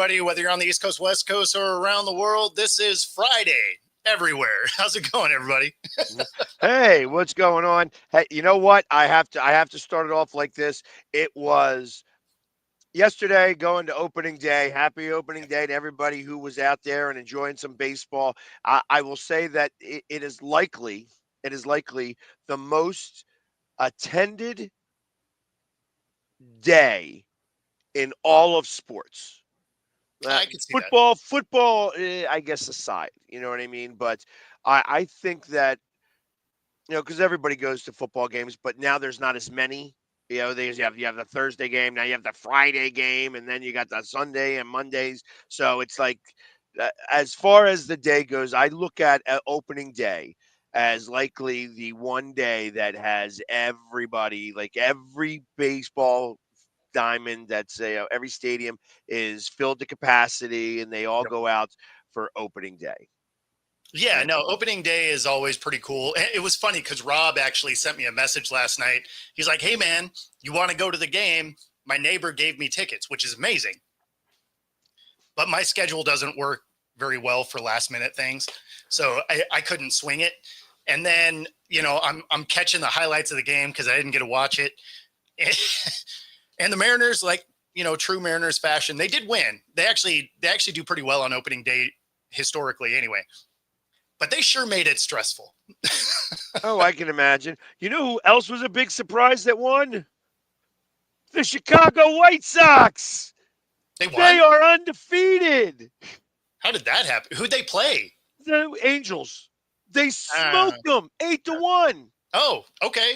everybody, whether you're on the East Coast, West Coast, or around the world. This is Friday everywhere. How's it going, everybody? Hey, what's going on? Hey, you know what? I have to start it off like this. It was yesterday going to opening day. Happy opening day to everybody who was out there and enjoying some baseball. I will say that it is likely the most attended day in all of sports. Uh, I can see that. football, I guess aside, you know what I mean. But I think that because everybody goes to football games, but now there's not as many. You have the Thursday game, now you have the Friday game, and then you got the Sunday and Mondays. So it's like, as far as the day goes, I look at opening day as likely the one day that has everybody, like every baseball diamond that's every stadium is filled to capacity, and they all Yep. go out for opening day. Yeah, And no, opening day is always pretty cool. And it was funny because Rob actually sent me a message last night. He's like, hey, man, you want to go to the game? My neighbor gave me tickets, which is amazing. But my schedule doesn't work very well for last minute things. So I couldn't swing it. And then, I'm catching the highlights of the game because I didn't get to watch it. And the Mariners, like, true Mariners fashion, they did win. They actually do pretty well on opening day historically anyway. But they sure made it stressful. oh, I can imagine. You know who else was a big surprise that won? The Chicago White Sox. They They won? are undefeated. How did that happen? Who'd they play? The Angels. They Uh, smoked them 8-1. oh, okay.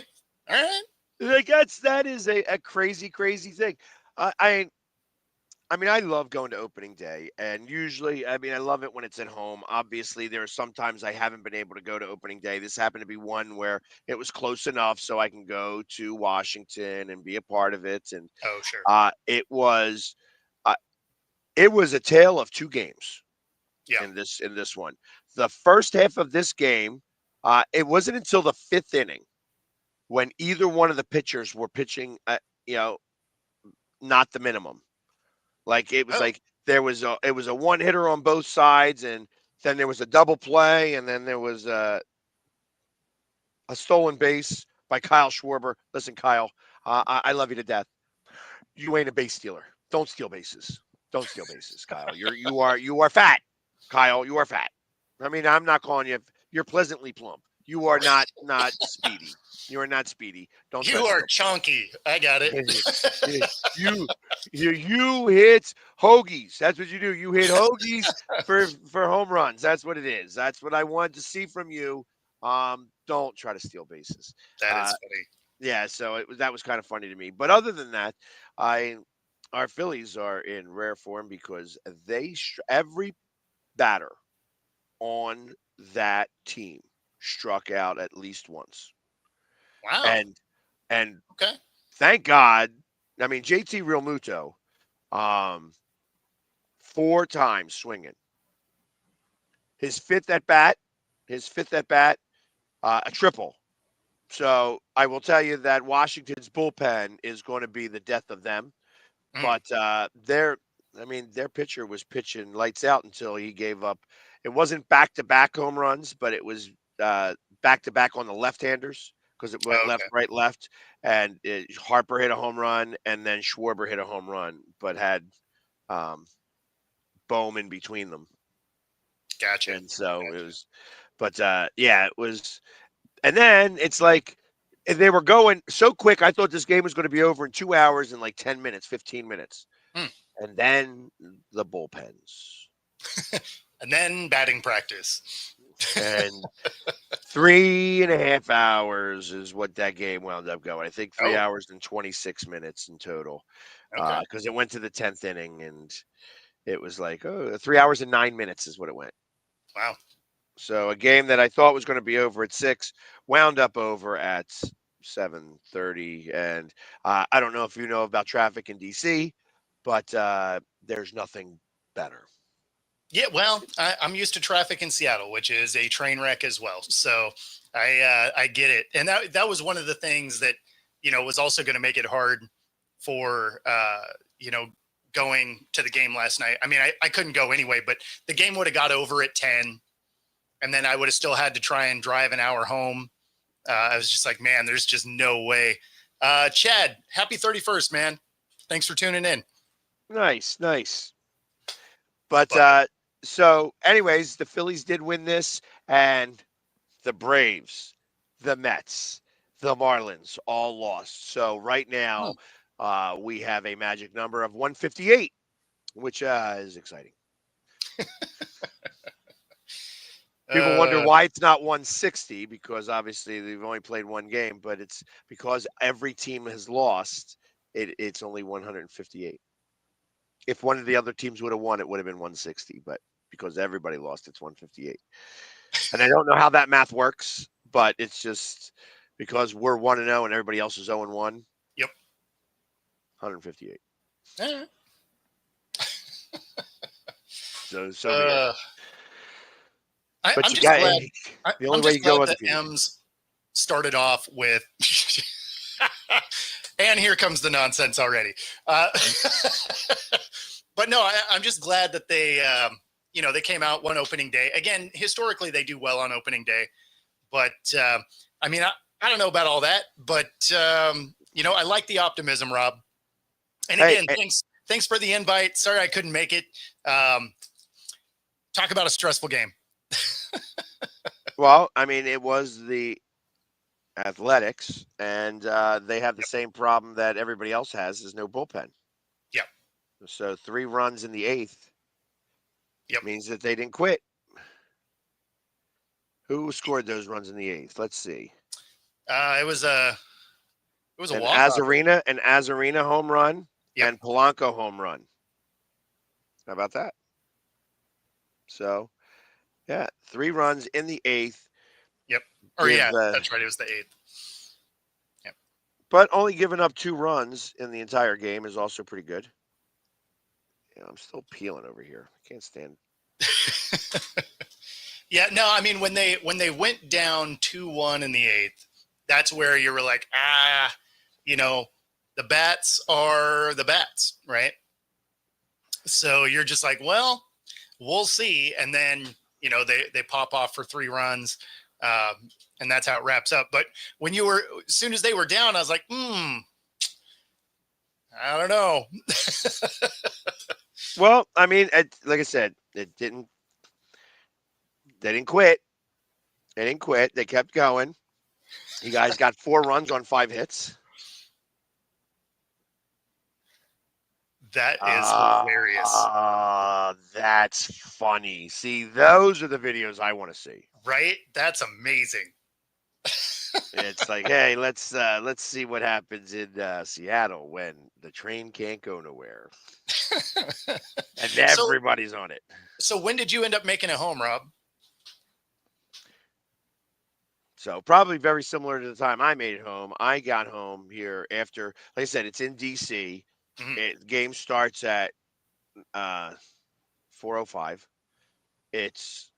All right. Like that is a crazy, crazy thing. I I I mean, I love going to opening day, and usually, I mean, I love it when it's at home. Obviously, there are sometimes I haven't been able to go to opening day. This happened to be one where it was close enough so I can go to Washington and be a part of it. And Oh, sure. uh, it was uh, it was a tale of two games Yeah. in this one. The first half of this game, it wasn't until the fifth inning when either one of the pitchers were pitching, you know, not the minimum. Like it was Oh, like it was a one hitter on both sides, and then there was a double play, and then there was a stolen base by Kyle Schwarber. Listen, Kyle, I love you to death. You ain't a base stealer. Don't steal bases. Don't steal bases, Kyle. You are fat, Kyle. You are fat. I mean, I'm not calling you. You're pleasantly plump. You are not speedy. You are not speedy. Don't try you to are steal. chunky. I got it. you you hit hoagies. That's what you do. You hit hoagies for home runs. That's what it is. That's what I wanted to see from you. Don't try to steal bases. That Uh, is funny. yeah, so that was kind of funny to me. But other than that, I our Phillies are in rare form because every batter on that team struck out at least once, Wow. and and Okay. thank God. I mean, JT Realmuto, um, four times swinging. His fifth at bat, a triple. So I will tell you that Washington's bullpen is going to be the death of them. Mm. But their pitcher was pitching lights out until he gave up. It wasn't back-to-back home runs, but it was back-to-back on the left-handers because it went Oh, left, okay. right, left. And Harper hit a home run, and then Schwarber hit a home run, but had um, Bohm in between them. Gotcha. And so it Gotcha. was, but yeah, it was. And then it's like they were going so quick. I thought this game was going to be over in 2 hours and like 10 minutes, 15 minutes. Hmm. And then the bullpens. And then batting practice. And 3.5 hours is what that game wound up going. I think three Oh, hours and 26 minutes in total. okay. Because it went to the 10th inning, and it was like, 3 hours and 9 minutes is what it went. Wow. So a game that I thought was going to be over at 6 wound up over at 7:30. And I don't know if you know about traffic in DC, but there's nothing better. Yeah, well, I'm used to traffic in Seattle, which is a train wreck as well. So I get it, and that was one of the things that was also going to make it hard for you know going to the game last night. I mean, I couldn't go anyway, but the game would have got over at 10, and then I would have still had to try and drive an hour home. I was just like, man, there's just no way. Chad, happy 31st, man. Thanks for tuning in. Nice. But so anyways, the Phillies did win this, and the Braves, the Mets, the Marlins all lost. So right now, we have a magic number of 158, which is exciting. People wonder why it's not 160, because obviously they've only played one game, but it's because every team has lost. It's only 158. If one of the other teams would have won, it would have been 160, but because everybody lost, it's 158. And I don't know how that math works, but it's just because we're 1-0 and everybody else is 0-1. Yep. 158. So I'm just glad. The only way you go with the M's started off with, and here comes the nonsense already. But no, I'm just glad that they, they came out one opening day. Again, historically, they do well on opening day. But, I mean, I don't know about all that. But, I like the optimism, Rob. And again, thanks for the invite. Sorry I couldn't make it. Talk about a stressful game. Well, I mean, it was the Athletics, and they have the same problem that everybody else has, is no bullpen. Yep. So 3 runs in the 8th means that they didn't quit. Who scored those runs in the 8th? Let's see. It was a an walk-off. Azarina home run and Polanco home run. How about that? So, 3 runs in the 8th. Yep. That's right. It was the 8th. Yep. But only giving up 2 runs in the entire game is also pretty good. I'm still peeling over here. I can't stand. Yeah, no, I mean, when they went down 2-1 in the 8th, that's where you were like, the bats are the bats, right? So you're just like, well, we'll see. And then, they pop off for 3 runs, and that's how it wraps up. But as soon as they were down, I was like, I don't know. Well, I mean, like I said, they didn't quit. They didn't quit. They kept going. You guys got 4 runs on 5 hits. That is hilarious. That's funny. See, those are the videos I want to see. Right? That's amazing. It's like, hey, let's see what happens in Seattle when the train can't go nowhere. And everybody's on it. So when did you end up making it home, Rob? So probably very similar to the time I made it home. I got home here after, like I said, it's in D.C. Mm-hmm. Game starts at 4:05. It's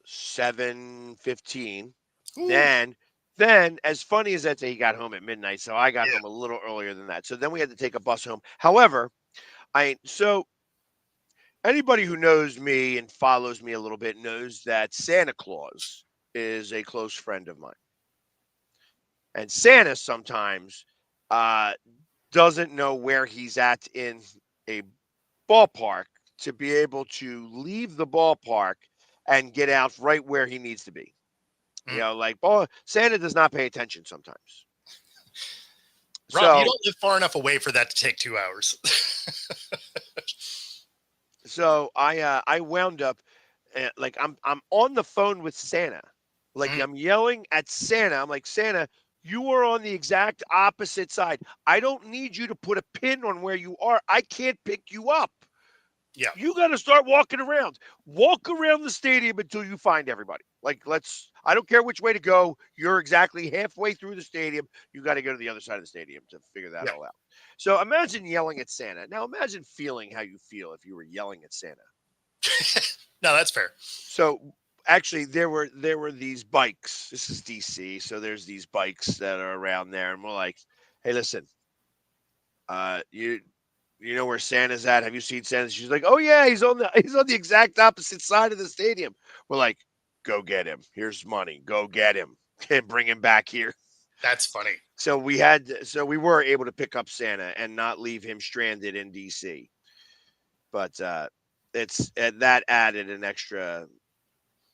7:15. Then, as funny as that, he got home at midnight, so I got home a little earlier than that. So then we had to take a bus home. However, anybody who knows me and follows me a little bit knows that Santa Claus is a close friend of mine. And Santa sometimes doesn't know where he's at in a ballpark to be able to leave the ballpark and get out right where he needs to be. Santa does not pay attention sometimes. Rob, you don't live far enough away for that to take 2 hours. So I wound up I'm on the phone with Santa. I'm yelling at Santa. I'm like, Santa, you are on the exact opposite side. I don't need you to put a pin on where you are. I can't pick you up. Yeah. You got to start walking around. Walk around the stadium until you find everybody. I don't care which way to go. You're exactly halfway through the stadium. You got to go to the other side of the stadium to figure that all out. So imagine yelling at Santa. Now imagine feeling how you feel if you were yelling at Santa. No, that's fair. So actually, there were these bikes. This is DC, so there's these bikes that are around there, and we're like, "Hey, listen, you know where Santa's at? Have you seen Santa? She's like, oh yeah, he's on the exact opposite side of the stadium. We're like, go get him. Here's money. Go get him and bring him back here. That's funny. So we were able to pick up Santa and not leave him stranded in DC. But that added an extra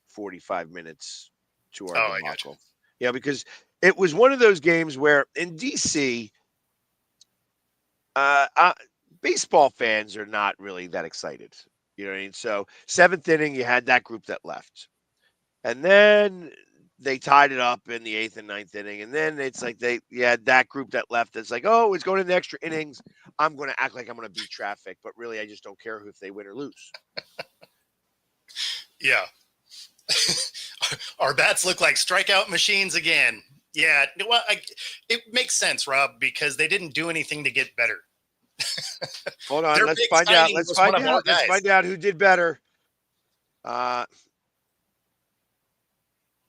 45 minutes to our Oh, I got you. debacle. Yeah, because it was one of those games where in DC, uh, uh, baseball fans are not really that excited. You know what I mean? So seventh inning, you had that group that left, and then they tied it up in the eighth and ninth inning, and then it's like you had that group that left. It's like, oh, it's going into extra innings. I'm going to act like I'm going to beat traffic, but really, I just don't care if they win or lose. Yeah. Our bats look like strikeout machines again. Yeah, well, it makes sense, Rob, because they didn't do anything to get better. Hold on, Their let's big find out. signing Let's was find one of our out. Let's guys. find out who did better. Yeah,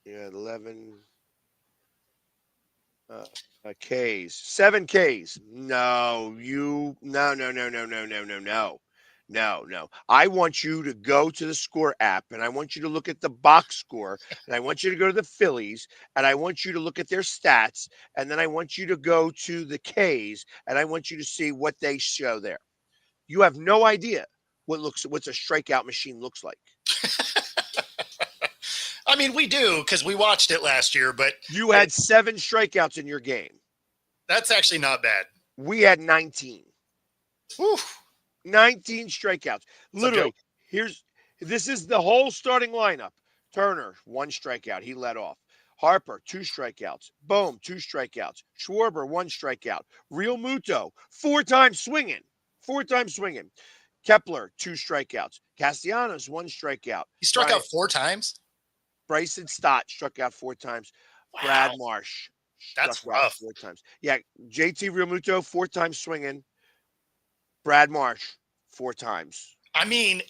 11 Ks, 7 Ks. No. No. I want you to go to the score app and I want you to look at the box score and I want you to go to the Phillies and I want you to look at their stats and then I want you to go to the Ks and I want you to see what they show there. You have no idea what's a strikeout machine looks like. I mean, we do because we watched it last year, but you had 7 strikeouts in your game. That's actually not bad. We had 19. Whew. 19 strikeouts. Literally, this is the whole starting lineup. Turner, 1 strikeout. He led off. Harper, 2 strikeouts. Bohm, 2 strikeouts. Schwarber, 1 strikeout. Real Muto, 4 times swinging. Kepler, 2 strikeouts. Castellanos, 1 strikeout. He struck out 4 times? Bryson Stott struck out 4 times. Wow. Brad Marsh That's struck rough. out 4 times. Yeah, JT Realmuto, 4 times swinging. Brad Marsh, 4 times. I mean,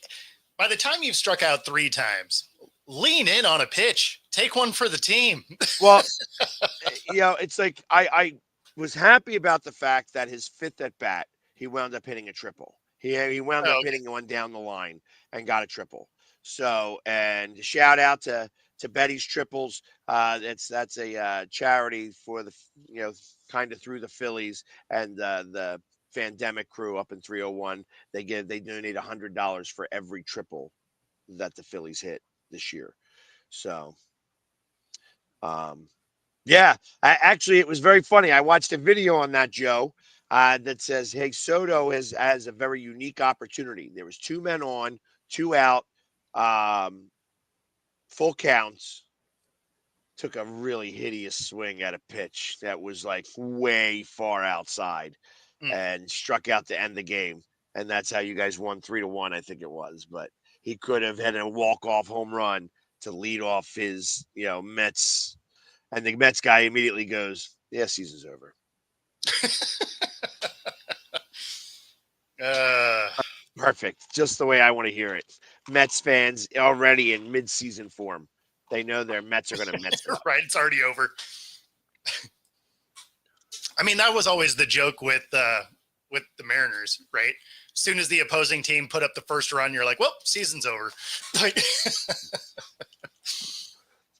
by the time you've struck out 3 times, lean in on a pitch. Take one for the team. Well, it's like I was happy about the fact that his 5th at bat, he wound up hitting a triple. He wound up hitting one down the line and got a triple. So, and shout out to Betty's Triples. That's a charity for the kind of through the Phillies and the Pandemic crew up in 301. They donate $100 for every triple that the Phillies hit this year. So, actually, it was very funny. I watched a video on that, Joe, that says, hey, Soto has a very unique opportunity. There was 2 men on, 2 out, full counts. Took a really hideous swing at a pitch that was like way far outside and struck out to end the game. And that's how you guys won 3-1, I think it was. But he could have had a walk-off home run to lead off his, Mets. And the Mets guy immediately goes, yeah, season's over. Perfect. Just the way I want to hear it. Mets fans already in mid-season form. They know their Mets are going to Mets. Right. It's already over. I mean, that was always the joke with the Mariners, right? As soon as the opposing team put up the first run, you're like, well, season's over.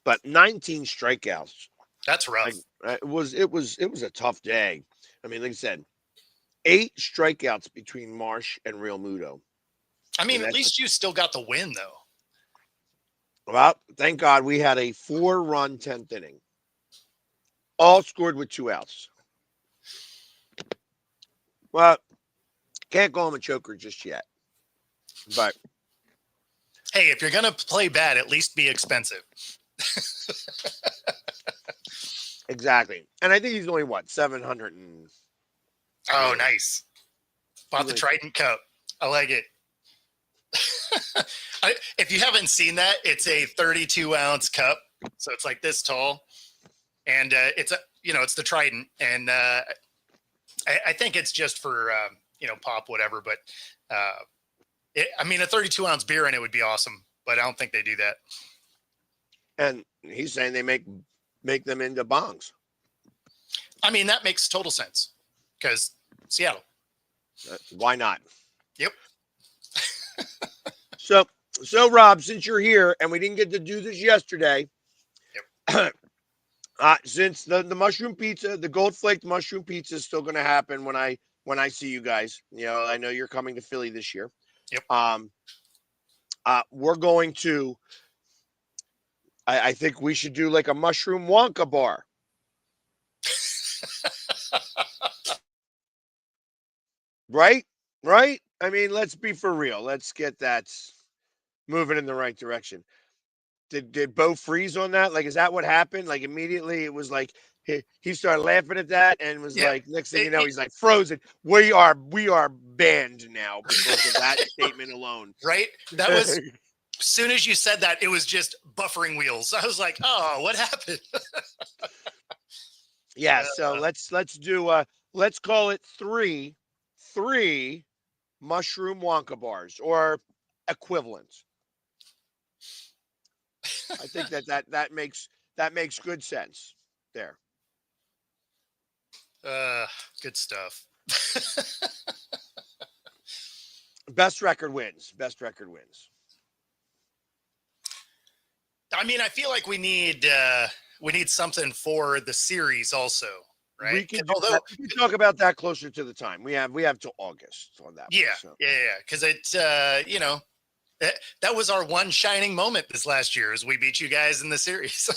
But 19 strikeouts. That's rough. It was a tough day. I mean, like I said, 8 strikeouts between Marsh and Real Muto. I mean, at least you still got the win, though. Well, thank God we had a 4-run 10th inning. All scored with 2 outs. Well, can't call him a choker just yet. But hey, if you're going to play bad, at least be expensive. Exactly. And I think he's only, 700 and... Oh, nice. Bought the Trident Cup. I like it. If you haven't seen that, it's a 32-ounce cup. So it's like this tall. And it's the Trident. And I think it's just for, pop, whatever. But, a 32-ounce beer in it would be awesome. But I don't think they do that. And he's saying they make them into bongs. I mean, that makes total sense because Seattle. Why not? Yep. So, Rob, since you're here and we didn't get to do this yesterday, Yep. since the mushroom pizza, the gold flaked mushroom pizza is still going to happen when I see you guys. I know you're coming to Philly this year. Yep. We're going to. I think we should do like a mushroom Wonka bar. Right? Right? I mean, let's be for real. Let's get that moving in the right direction. Did Bo freeze on that? Like, is that what happened? Like, immediately it was like he started laughing at that and was Yeah. like, next thing you know, he's like frozen. We are banned now because of that statement alone. Right? That was, as soon as you said that, it was just buffering wheels. I was like, oh, what happened? Yeah, so let's do let's call it three mushroom Wonka bars or equivalent. I think that makes good sense there. Good stuff. Best record wins. Best record wins. I mean, I feel like we need something for the series also, right? We can talk about that closer to the time. We have till August on that. Yeah, one, so. yeah, because it that was our one shining moment this last year as we beat you guys in the series.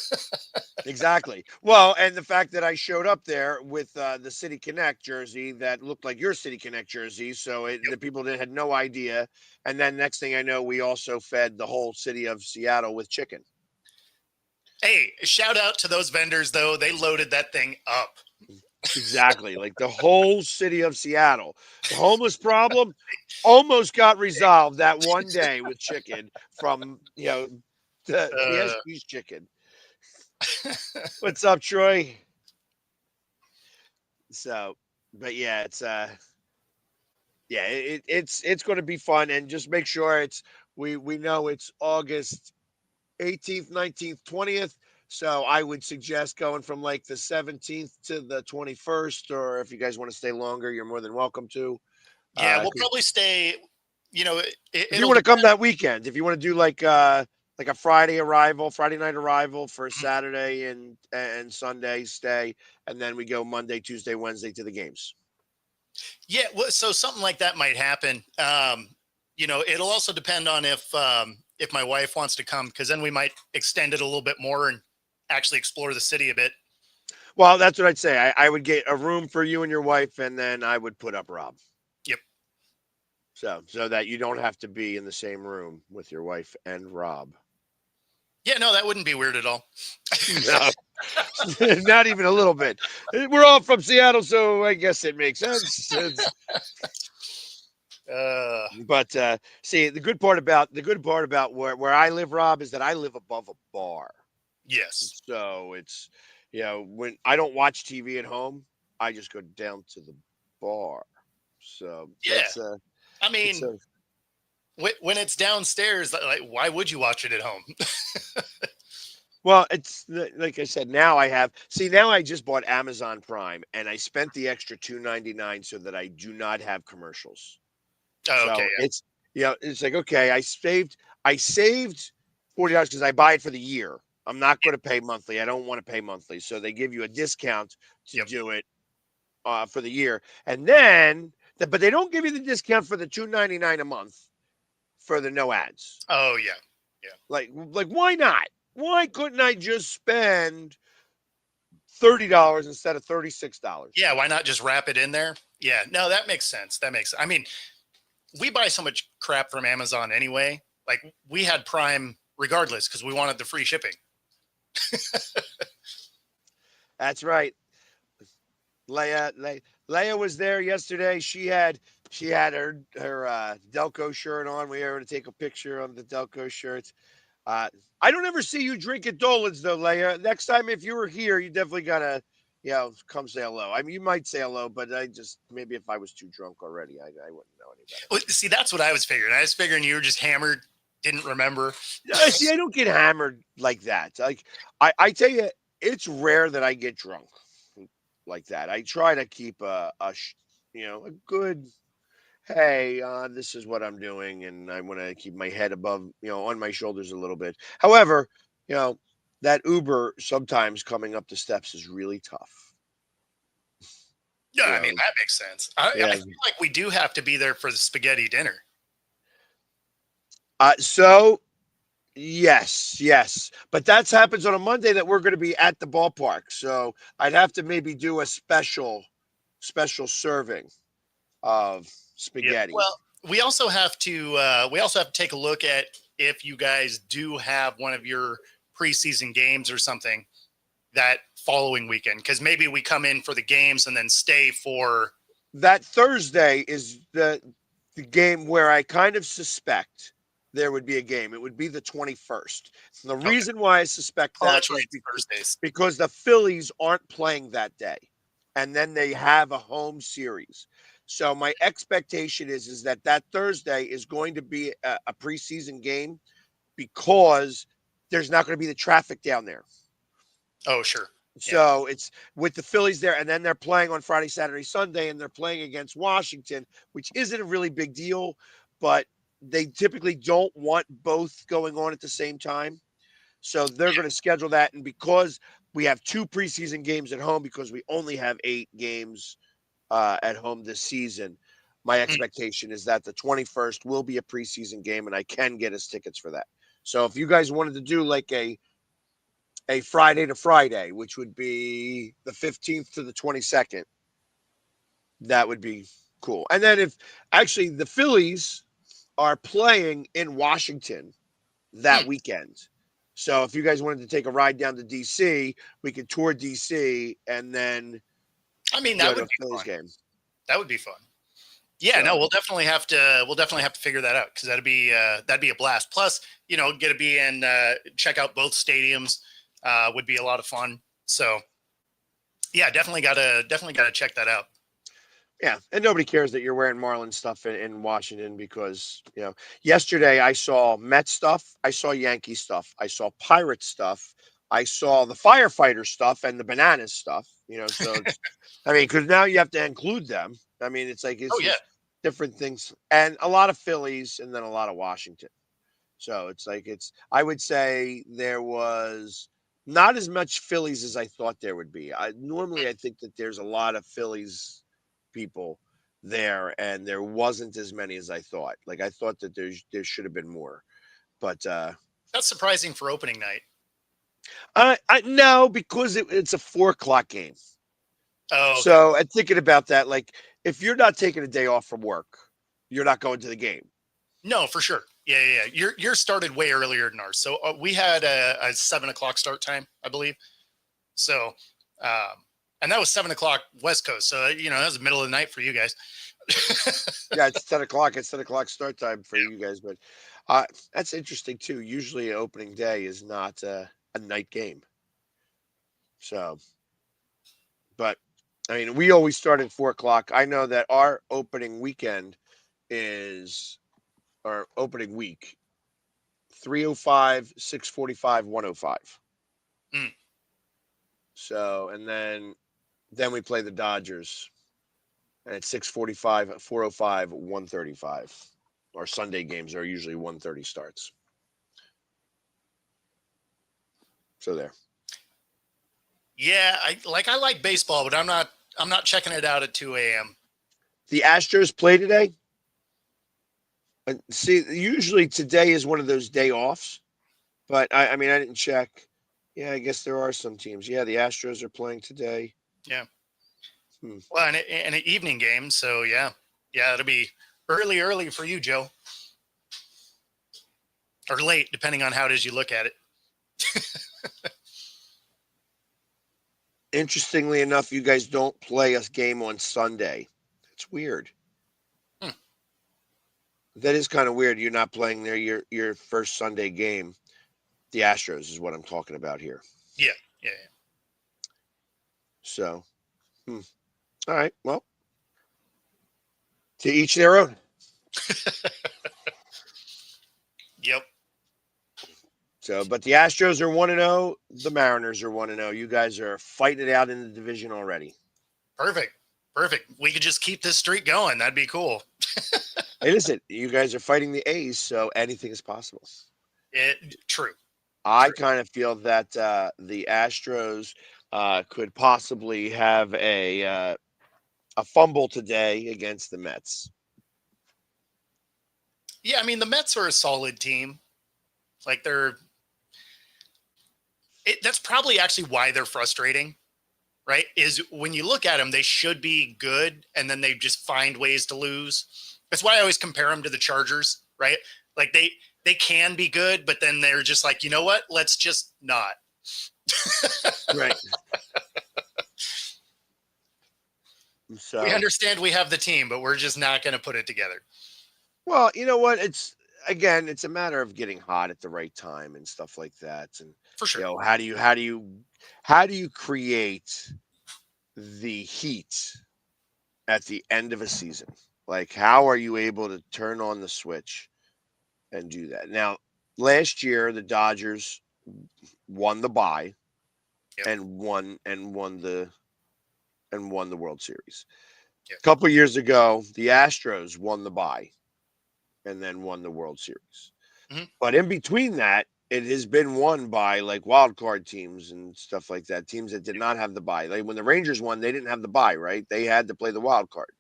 Exactly. Well, and the fact that I showed up there with the City Connect jersey that looked like your City Connect jersey, so the people had no idea. And then next thing I know, we also fed the whole city of Seattle with chicken. Hey, shout out to those vendors though; they loaded that thing up. Exactly, like the whole city of Seattle. The homeless problem almost got resolved that one day with chicken from the PSG's chicken. What's up, Troy? So, but yeah, it's going to be fun, and just make sure we know it's August 18th, 19th, 20th. So I would suggest going from like the 17th to the 21st, or if you guys want to stay longer, you're more than welcome to. Yeah, we'll probably stay. If you want to come that weekend, if you want to do like a Friday night arrival for a Saturday and Sunday stay, and then we go Monday, Tuesday, Wednesday to the games. Yeah, well, so something like that might happen. It'll also depend on if my wife wants to come, because then we might extend it a little bit more and actually explore the city a bit. Well, that's what I'd say. I would get a room for you and your wife, and then I would put up Rob. Yep. So that you don't have to be in the same room with your wife and Rob. Yeah, no, that wouldn't be weird at all. No, not even a little bit. We're all from Seattle, so I guess it makes sense. But see, the good part about where I live, Rob, is that I live above a bar. Yes. So it's when I don't watch TV at home, I just go down to the bar. So yeah, I mean, when it's downstairs, like, why would you watch it at home? Well, it's like I said. Now I just bought Amazon Prime, and I spent the extra $2.99 so that I do not have commercials. Oh, so okay. Yeah. it's like, okay, I saved $40 because I buy it for the year. I'm not going to pay monthly. I don't want to pay monthly. So they give you a discount to do it for the year. And then, but they don't give you the discount for the $2.99 a month for the no ads. Oh, yeah. Yeah. Like why not? Why couldn't I just spend $30 instead of $36? Yeah. Why not just wrap it in there? Yeah. No, that makes sense. I mean, we buy so much crap from Amazon anyway. Like, we had Prime regardless because we wanted the free shipping. That's right. Leia was there yesterday. She had her Delco shirt on. We were able to take a picture on the Delco shirt. I don't ever see you drink at Dolan's though, Leia. Next time, if you were here, you definitely gotta, come say hello. I mean, you might say hello, but maybe if I was too drunk already, I wouldn't know any better. Well, see, that's what I was figuring. I was figuring you were just hammered, didn't remember. See, I don't get hammered like that. Like I tell you, it's rare that I get drunk like that. I try to keep a good hey, this is what I'm doing, and I want to keep my head above, on my shoulders a little bit. However, that Uber sometimes coming up the steps is really tough. Yeah, You I mean know, that makes sense. I yeah. feel like we do have to be there for the spaghetti dinner. So yes, yes, but that happens on a Monday that we're going to be at the ballpark. So I'd have to maybe do a special serving of Yeah. spaghetti. Well, we also have to take a look at if you guys do have one of your preseason games or something that following weekend, because maybe we come in for the games and then stay for. That Thursday is the game where I kind of suspect there would be a game. It would be the 21st. And the Okay. reason why I suspect Oh, that that's right. is It's Thursdays. because the Phillies aren't playing that day. And then they have a home series. So my expectation is that Thursday is going to be a preseason game because there's not going to be the traffic down there. Oh, sure. Yeah. So it's with the Phillies there, and then they're playing on Friday, Saturday, Sunday, and they're playing against Washington, which isn't a really big deal, but they typically don't want both going on at the same time. So they're going to schedule that. And because we have two preseason games at home, because we only have 8 games at home this season, my Mm. expectation is that the 21st will be a preseason game, and I can get us tickets for that. So if you guys wanted to do like a Friday to Friday, which would be the 15th to the 22nd, that would be cool. And then if actually the Phillies are playing in Washington that Mm. weekend. So if you guys wanted to take a ride down to DC, we could tour DC and then I mean, go that to would a be Phillies fun. game. That would be fun. Yeah, no, So we'll definitely have to figure that out because that'd be a blast. Plus, get to be in check out both stadiums would be a lot of fun. So yeah, definitely gotta check that out. yeah, and nobody cares that you're wearing Marlin stuff in Washington because yesterday I saw Met stuff, I saw Yankee stuff, I saw Pirate stuff, I saw the firefighter stuff and the bananas stuff. So it's, I mean, because now you have to include them. I mean, it's like Oh it's yeah, just different things, and a lot of Phillies, and then a lot of Washington. So it's like I would say there was not as much Phillies as I thought there would be. I think that there's a lot of Phillies people there, and there wasn't as many as I thought. Like I thought that there should have been more, but that's surprising for opening night. I no, because it's a 4 o'clock game. Oh, okay. So and thinking about that, like if you're not taking a day off from work, you're not going to the game. No, for sure. Yeah, yeah, yeah. Yours started way earlier than ours. So we had a 7 o'clock start time, I believe. So, and that was 7 o'clock West Coast. So that was the middle of the night for you guys. Yeah, it's 10 o'clock. It's 10 o'clock start time for you guys, but that's interesting too. Usually, opening day is not a night game. So, but I mean, we always start at 4 o'clock. I know that our opening weekend is our opening week 3:05, 6:45, 1:05. Mm. So, and then we play the Dodgers, and it's 6:45, 4:05, 1:35. Our Sunday games are usually 1:30 starts. So there. Yeah, I like baseball, but I'm not checking it out at 2 a.m. The Astros play today. See, usually today is one of those day offs, but I mean, I didn't check. Yeah, I guess there are some teams. Yeah, the Astros are playing today. Yeah. Hmm. Well, and an evening game. So yeah, it'll be early for you, Joe, or late, depending on how it is you look at it. Interestingly enough, you guys don't play a game on Sunday. It's weird. Hmm. That is kind of weird. You're not playing your first Sunday game. The Astros is what I'm talking about here. Yeah, yeah, So, all right. Well, to each their own. Yep. So, but the Astros are 1-0. The Mariners are 1-0. You guys are fighting it out in the division already. Perfect. Perfect. We could just keep this streak going. That'd be cool. Hey, listen, you guys are fighting the A's, so anything is possible. True. I True. kind of feel that the Astros could possibly have a fumble today against the Mets. Yeah, I mean the Mets are a solid team. Like that's probably actually why they're frustrating, right? Is when you look at them, they should be good, and then they just find ways to lose. That's why I always compare them to the Chargers, right? Like they can be good, but then they're just like, you know what? Let's just not. Right. We So, understand we have the team, but we're just not going to put it together. well, you know what? It's a matter of getting hot at the right time and stuff like that. And For sure. how do you create the heat at the end of a season? Like, how are you able to turn on the switch and do that? Now, last year the Dodgers won the bye Yep. and won the World Series. Yep. A couple years ago, the Astros won the bye and then won the World Series. Mm-hmm. But in between that, it has been won by like wild card teams and stuff like that. Teams that did not have the bye. Like when the Rangers won, they didn't have the bye, right? They had to play the wild card.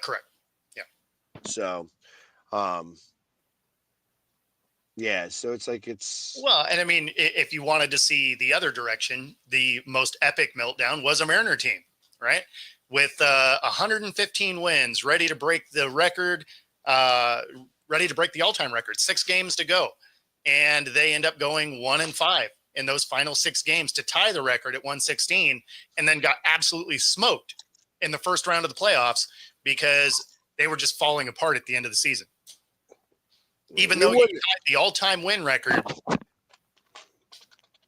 Correct. Yeah. So, yeah. So it's like it's Well, and I mean, if you wanted to see the other direction, the most epic meltdown was a Mariner team, right? With 115 wins, ready to break the record, ready to break the all-time record. 6 games to go, and they end up going 1-5 in those final 6 games to tie the record at 116, and then got absolutely smoked in the first round of the playoffs because they were just falling apart at the end of the season. Even though you had the all-time win record,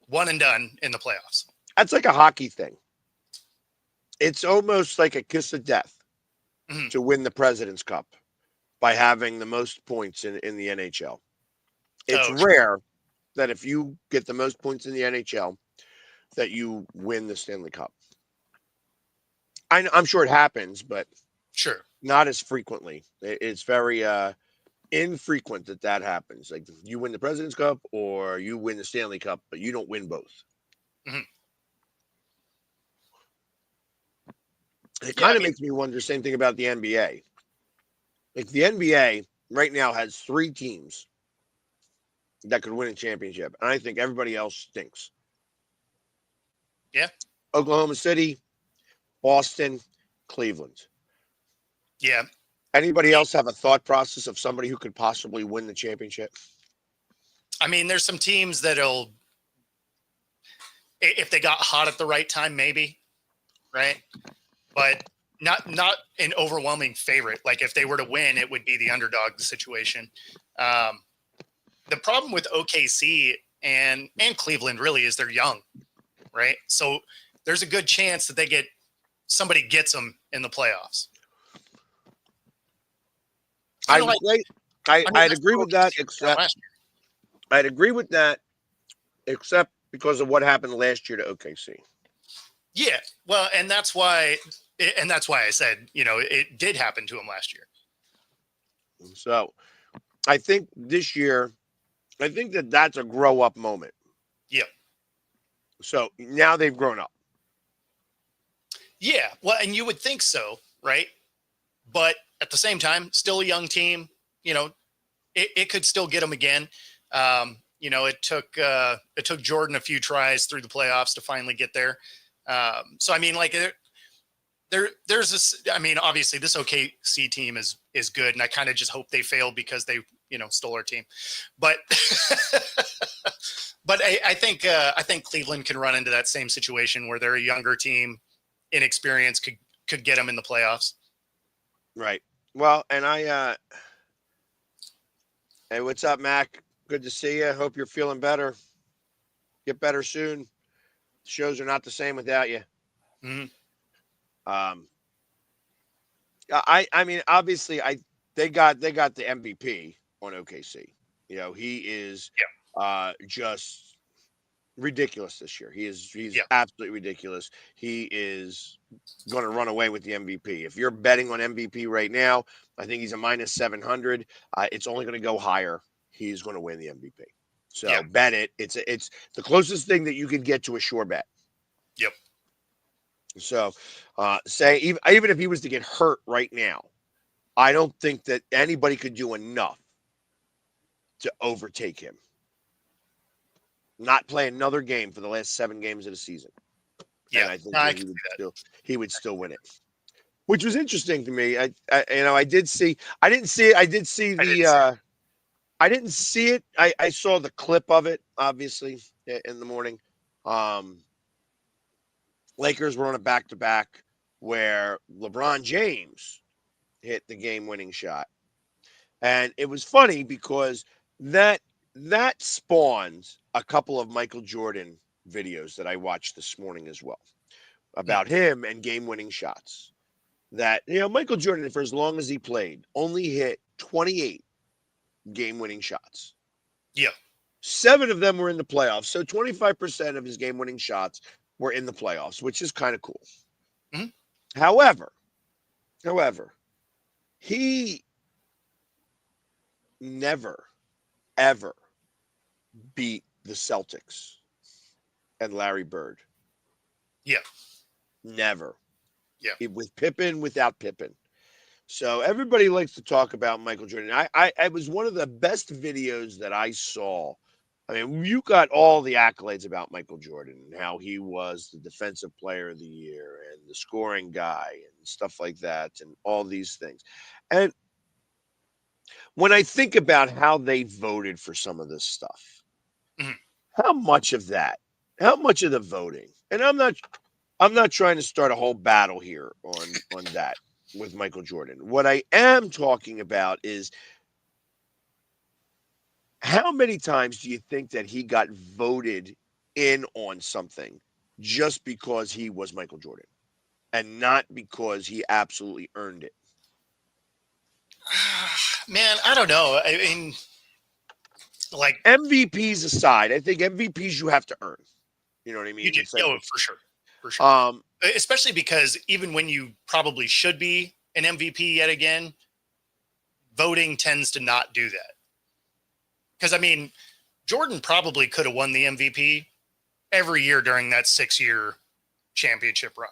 one and done in the playoffs. that's like a hockey thing. It's almost like a kiss of death to win the President's Cup by having the most points in the NHL. It's rare that if you get the most points in the NHL, that you win the Stanley Cup. I'm sure it happens, but Sure. not as frequently. It's very infrequent that happens. Like you win the President's Cup or you win the Stanley Cup, but you don't win both. Mm-hmm. It kind of makes me wonder. Same thing about the NBA. Like the NBA right now has 3 teams that could win a championship, and I think everybody else stinks. Yeah. Oklahoma City, Boston, Cleveland. Yeah. Anybody else have a thought process of somebody who could possibly win the championship? I mean, there's some teams that'll, if they got hot at the right time, maybe, right? But not an overwhelming favorite. Like if they were to win, it would be the underdog situation. The problem with OKC and Cleveland really is they're young, right? So there's a good chance that somebody gets them in the playoffs. I'd agree with that, except because of what happened last year to OKC. Yeah, well, and that's why I said, it did happen to him last year. So I think this year, that's a grow up moment. Yeah. So now they've grown up. Yeah, well, and you would think so, right? But at the same time, still a young team. It could still get them again. It took Jordan a few tries through the playoffs to finally get there. So I mean, like there's this. I mean, obviously, this OKC team is good, and I kind of just hope they fail because they stole our team. But but I think Cleveland can run into that same situation where they're a younger team, inexperience could get them in the playoffs. Right. Well, and hey, what's up, Mac? Good to see you. Hope you're feeling better. Get better soon. Shows are not the same without you. Mm-hmm. I mean, obviously, they got the MVP on OKC. He is just ridiculous this year. He's Yeah. absolutely ridiculous. He is going to run away with the MVP. If you're betting on MVP right now, I think he's a minus 700. It's only going to go higher. He's going to win the MVP. So Yeah. bet it. It's the closest thing that you can get to a sure bet. Yep. So say even if he was to get hurt right now, I don't think that anybody could do enough to overtake him. Not play another game for the last 7 games of the season. Yeah. And I think No, I that can see that. he would still win it. Which was interesting to me. I did see I didn't see it. I did see the I didn't see it. I saw the clip of it, obviously, in the morning. Lakers were on a back-to-back where LeBron James hit the game-winning shot. And it was funny because that spawned a couple of Michael Jordan videos that I watched this morning as well about him and game-winning shots. That, Michael Jordan, for as long as he played, only hit 28 game-winning shots. Yeah. 7 of them were in the playoffs. So 25% of his game-winning shots were in the playoffs, which is kind of cool. Mm-hmm. However, he never, ever beat the Celtics and Larry Bird. Yeah. Never. Yeah. With Pippen, without Pippen. So everybody likes to talk about Michael Jordan. I was one of the best videos that I saw. I mean, you got all the accolades about Michael Jordan and how he was the defensive player of the year and the scoring guy and stuff like that and all these things. And when I think about how they voted for some of this stuff, how much of the voting, and I'm not trying to start a whole battle here on that with Michael Jordan. What I am talking about is how many times do you think that he got voted in on something just because he was Michael Jordan and not because he absolutely earned it? Man, I don't know. I mean, like MVPs aside, I think MVPs you have to earn. You know what I mean? you do, It's like, for sure. For sure. Especially because even when you probably should be an MVP yet again, voting tends to not do that. Because, I mean, Jordan probably could have won the MVP every year during that 6-year championship run.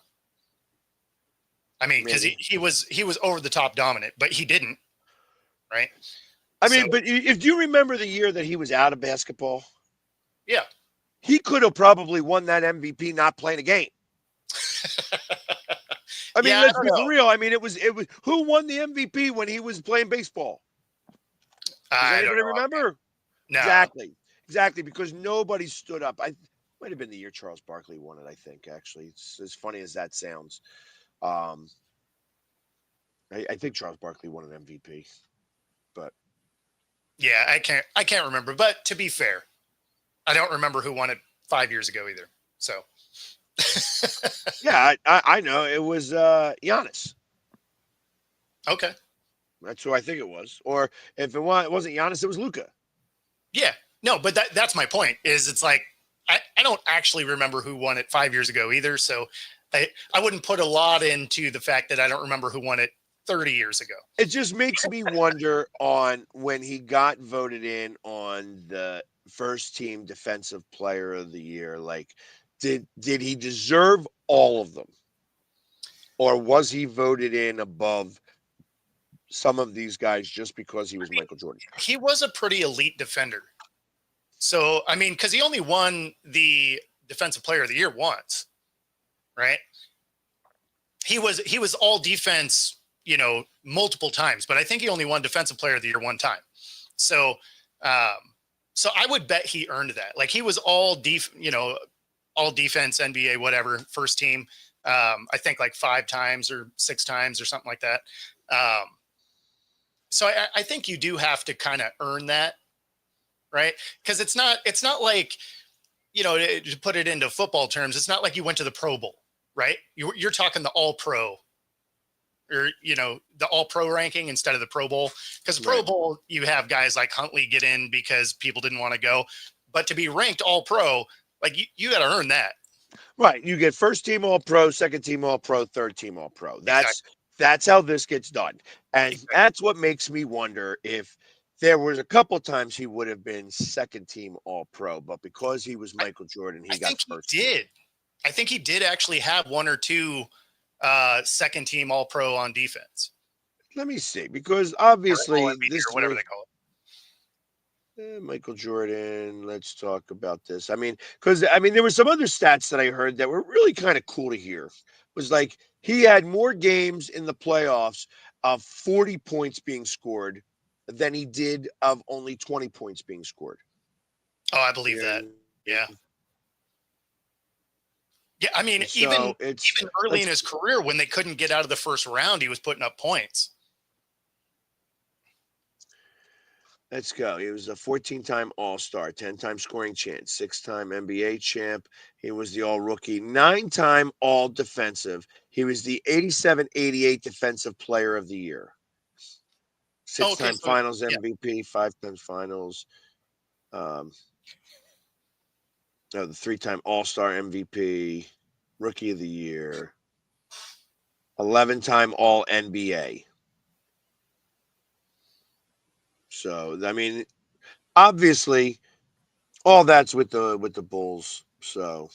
I mean, because he was over the top dominant, but he didn't, right? I mean, but if you remember the year that he was out of basketball, yeah, he could have probably won that MVP not playing a game. I mean, let's be for real. I mean, it was who won the MVP when he was playing baseball? Does anybody remember? No. Exactly, because nobody stood up. I might have been the year Charles Barkley won it, I think, actually. It's as funny as that sounds. I think Charles Barkley won an MVP. But yeah, I can't remember. But to be fair, I don't remember who won it 5 years ago either. So yeah, I know. It was Giannis. Okay. That's who I think it was. Or if it wasn't Giannis, it was Luka. Yeah. No, but that's my point, is it's like I don't actually remember who won it 5 years ago either. So I wouldn't put a lot into the fact that I don't remember who won it 30 years ago. It just makes me wonder on when he got voted in on the first team defensive player of the year, like did he deserve all of them? Or was he voted in above some of these guys just because he was Michael Jordan? He was a pretty elite defender. So, I mean, because he only won the defensive player of the year once, right? He was all defense, multiple times, but I think he only won defensive player of the year one time. So, so I would bet he earned that. Like he was all all defense, NBA, whatever, first team. I think like 5 times or 6 times or something like that. So I think you do have to kind of earn that, right? Because it's not like, to put it into football terms, it's not like you went to the Pro Bowl, right? You're talking the All-Pro, or the All-Pro ranking instead of the Pro Bowl. Because the Pro Bowl, you have guys like Huntley get in because people didn't want to go, but to be ranked All-Pro, Like you got to earn that. Right. You get first team All Pro, second team All Pro, third team All Pro. That's how this gets done. And Exactly. that's what makes me wonder if there was a couple times he would have been second team All Pro, but because he was Michael Jordan, I he got think he first team. did. I think he did actually have one or two second team All Pro on defense. Let me see, because Or All obviously MVP this or whatever was they call it. Michael Jordan. Let's talk about this. I mean, because there were some other stats that I heard that were really kind of cool to hear. It was like he had more games in the playoffs of 40 points being scored than he did of only 20 points being scored. Oh, I believe You know what that. I Yeah. mean? Yeah, I mean, So even early in his career, when they couldn't get out of the first round, he was putting up points. let's go. He was a 14-time All-Star, 10-time scoring champ, 6-time NBA champ. He was the All-Rookie, 9-time All-Defensive. He was the 87-88 Defensive Player of the Year. Oh, okay, 6-time so Finals yeah, MVP, 5 times Finals. The 3-time All-Star MVP, Rookie of the Year, 11-time All NBA. So obviously, all that's with the Bulls. So,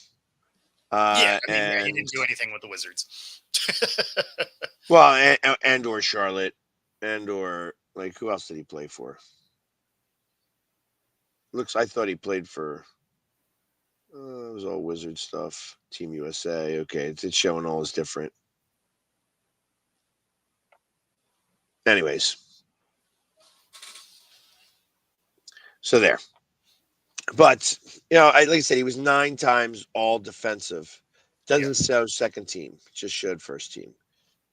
yeah. I mean, yeah, he and didn't do anything with the Wizards. well, and or Charlotte, and or like who else did he play for? I thought he played for. It was all Wizard stuff. Team USA. Okay, it's showing all is different. Anyways, so there. But like I said, he was 9 times All Defensive. Yeah. Doesn't show second team; just showed first team.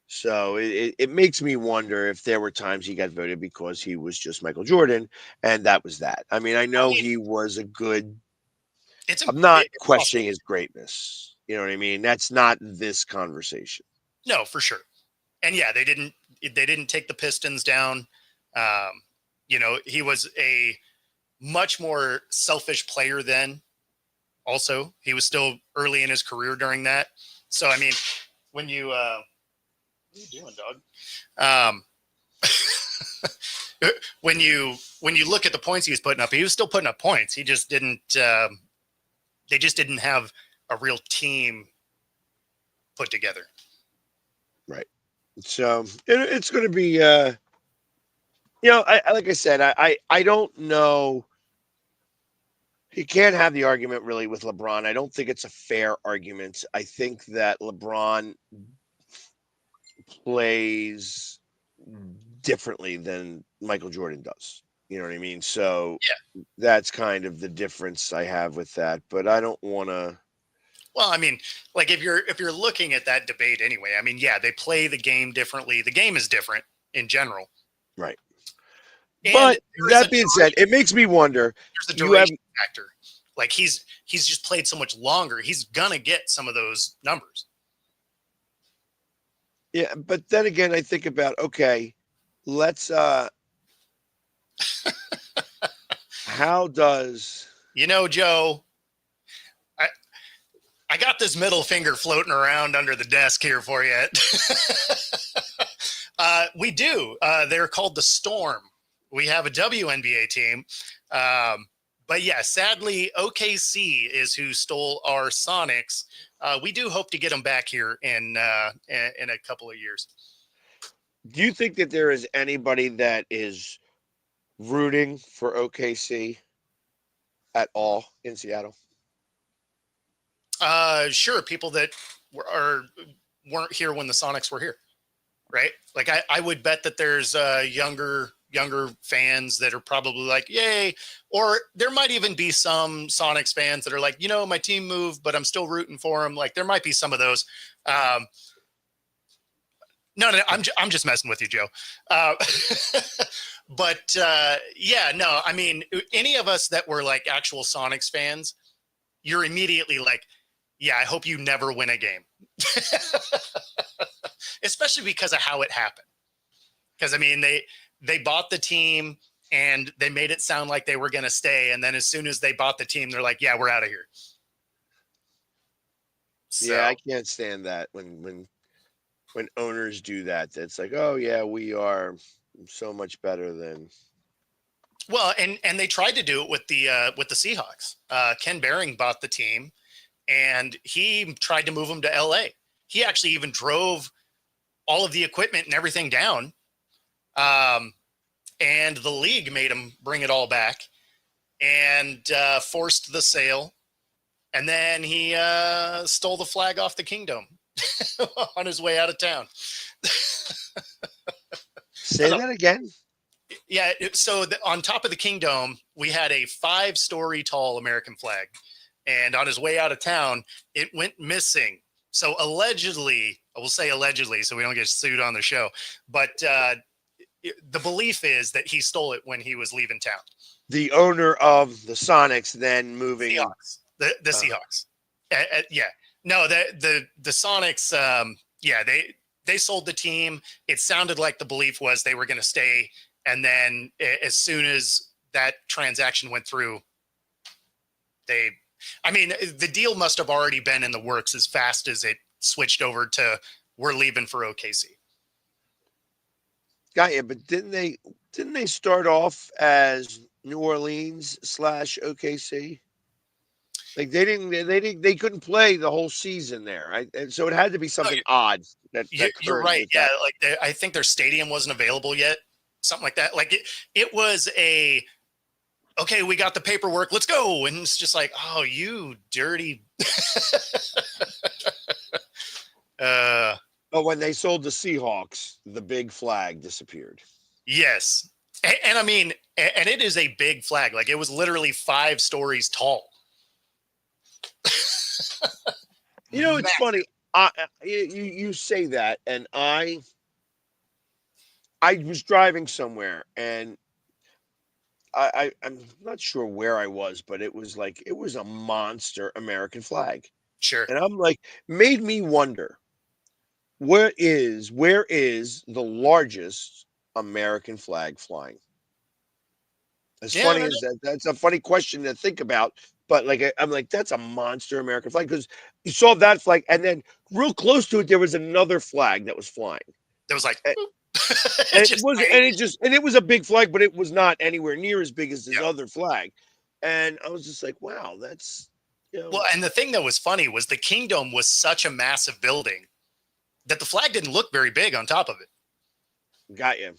So it makes me wonder if there were times he got voted because he was just Michael Jordan, and that was that. I mean, I I know mean, he was a good. it's I'm not it's questioning possible. his greatness. You know what I mean? That's not this conversation. No, for sure. And yeah, they didn't take the Pistons down. Um, he was a much more selfish player then. Also, he was still early in his career during that. So I mean, when you what are you doing, dog? When you look at the points he was putting up, he was still putting up points. He just didn't. They just didn't have a real team put together. Right. So it's going to be. Like I said, I don't know. He can't have the argument really with LeBron. I don't think it's a fair argument. I think that LeBron plays differently than Michael Jordan does. You know what I mean? So Yeah. that's kind of the difference I have with that. But I don't want to. Well, I mean, like if you're looking at that debate anyway, I mean, yeah, they play the game differently. The game is different in general. Right. And But that being said, it makes me wonder. there's a You have duration factor. Like he's just played so much longer. He's gonna get some of those numbers. Yeah, but then again, I think about let's how does Joe, I I got this middle finger floating around under the desk here for you. We do. They're called the Storm. We have a WNBA team. But yeah, sadly, OKC is who stole our Sonics. We do hope to get them back here in a couple of years. do you think that there is anybody that is rooting for OKC at all in Seattle? Sure, people that weren't here when the Sonics were here, right? Like I would bet that there's younger fans that are probably like, yay, or there might even be some Sonics fans that are like, my team moved, but I'm still rooting for them. Like there might be some of those. No, I'm just messing with you, Joe. But yeah, no, I mean, any of us that were like actual Sonics fans, you're immediately like, yeah, I hope you never win a game. Especially because of how it happened. Because I mean, they bought the team and they made it sound like they were going to stay, and then as soon as they bought the team, they're like, yeah, we're out of here. So, Yeah, I can't stand that when owners do that. It's like, oh yeah, we are so much better than. well, and they tried to do it with the Seahawks. Ken Behring bought the team, and he tried to move them to L.A. He actually even drove all of the equipment and everything down, and the league made him bring it all back and forced the sale. And then he stole the flag off the kingdom on his way out of town. Say that again. Yeah. So on top of the kingdom, we had a 5-story tall American flag. And on his way out of town, it went missing. So allegedly, I will say allegedly, so we don't get sued on the show. But the belief is that he stole it when he was leaving town. The owner of the Sonics then moving. Seahawks. The Seahawks. Yeah. No, the Sonics. Yeah, they sold the team. It sounded like the belief was they were going to stay, and then as soon as that transaction went through, the deal must have already been in the works as fast as it switched over to we're leaving for OKC. Got you, but didn't they start off as New Orleans / OKC? Like they couldn't play the whole season there, right? And so it had to be something odd that You're right. Yeah, like I think their stadium wasn't available yet, something like that. Like it was okay, we got the paperwork, let's go, and it's just like, oh, you dirty. But when they sold the Seahawks, the big flag disappeared. Yes, and I mean, and it is a big flag. Like it was literally 5 stories tall. It's funny. You say that, and I was driving somewhere, and I'm not sure where I was, but it was a monster American flag, Sure. and I'm like, made me wonder, where is the largest American flag flying? As funny as that's a funny question to think about. But I'm like, that's a monster American flag, because you saw that flag, and then real close to it, there was another flag that was flying. That was like, it was a big flag, but it was not anywhere near as big as this other flag. And I was just like, wow, that's. Well, and the thing that was funny was the kingdom was such a massive building that the flag didn't look very big on top of it. Got you.